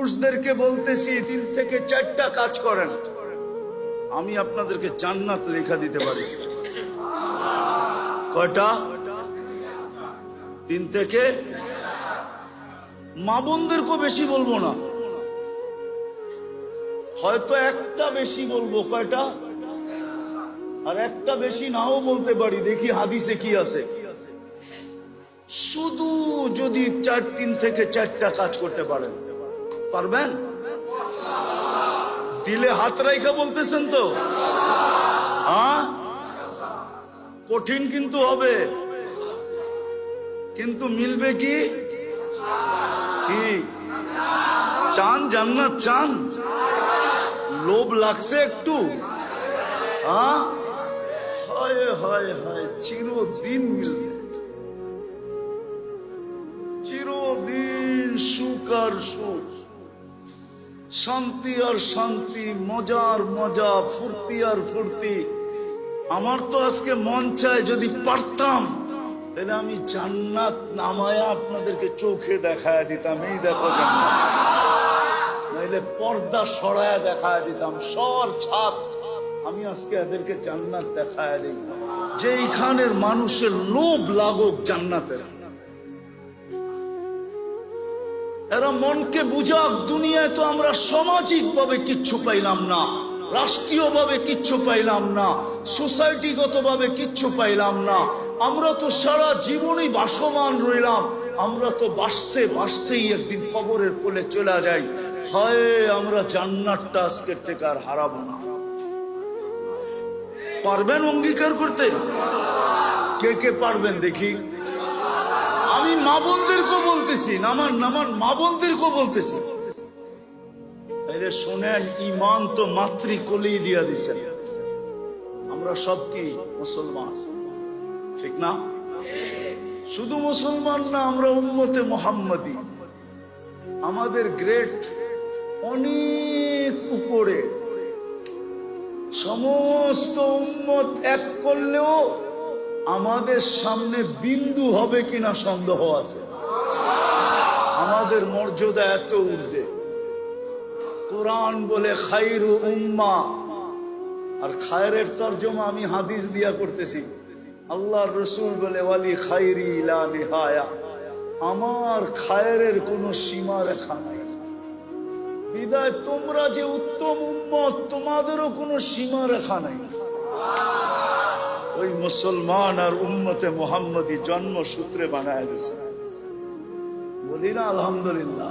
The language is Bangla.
পুরুষদেরকে বলতেছি 3 থেকে 4টা কাজ করেন, আমি আপনাদেরকে জান্নাত লেখা দিতে পারি। কয়টা? 3 থেকে। মা বোনদেরকেও বেশি বলবো না, হয়তো একটা বেশি বলবো। কয়টা? আর একটা বেশি নাও বলতে পারি, দেখি হাদিসে কি আছে। শুধু যদি 3 থেকে 4টা কাজ করতে পারেন, পারবেন? দিলে হাত রাইখা বলতেছেন তো? হ্যাঁ, কঠিন কিন্তু হবে, কিন্তু মিলবে কি? কি চান? জান্নাত চান? লোভ লাগছে একটু? হ্যাঁ, হায় হায় হায়, চিরদিন মিলবে, চিরদিন সুখ আর সুখ, শান্তি আর শান্তি, মজার মজা, ফুর্তি আর ফুর্তি। আমার তো আজকে মন চায় যদি পারতাম তাহলে আমি জান্নাত নামায়া আপনাদেরকে চোখে দেখায় দিতাম, এই দেখো জান্নাত, নাইলে পর্দা সরায়া দেখায় দিতাম, সর ছাপ, আমি আজকে এদেরকে জান্নাত দেখায় দিতাম। যে এইখানের মানুষের লোভ লাগুক জান্নাতের, এরা মনকে বুঝাক। দুনিয়ায় তো আমরা সামাজিক ভাবে কিচ্ছু পাইলাম না, রাষ্ট্রীয় ভাবে কিচ্ছু পাইলাম না, সোসাইটিগত ভাবে কিচ্ছু পাইলাম না। আমরা তো সারা জীবনই বাসমান রইলাম, আমরা তো বাঁচতে বাঁচতেই একদিন কবরের কোলে চলে যাই। হয় আমরা জান্নাতটা আজকের থেকে আর হারাবো না। পারবেন অঙ্গীকার করতে? কে কে পারবেন দেখি? আমি মা বোনদেরকেও বলতেছি, আমার মা বোনদেরকেও বলতেছি। তাইলে শোনেন, ইমান তো মাতৃকোলেই দিয়া দিছেন। আমরা সব কি মুসলমান, ঠিক না? শুধু মুসলমান না, আমরা উম্মতে মুহাম্মাদি। আমাদের গ্রেড অনেক উপরে। সমস্ত উম্মত এক করলেও আমাদের সামনে বিন্দু হবে কিনা সন্দেহ আছে। আমাদের মর্যাদা এত ঊর্ধ্বে। কোরআন বলে খায়রু উম্মাহ, আর খায়রের তরজমা আমি হাদিস দিয়া করতেছি। আল্লাহর রাসূল বলে ওয়ালি খায়রি লা নিহায়া, আমার খায়রের কোনো সীমা রেখা নাই। বিদায় তোমরা যে উত্তম উম্মত, তোমাদেরও কোনো সীমা রেখা নাই। ওই মুসলমান আর উম্মতে মুহাম্মদী জন্মসূত্রে বানায় দিয়েছে। বলি না আলহামদুলিল্লাহ।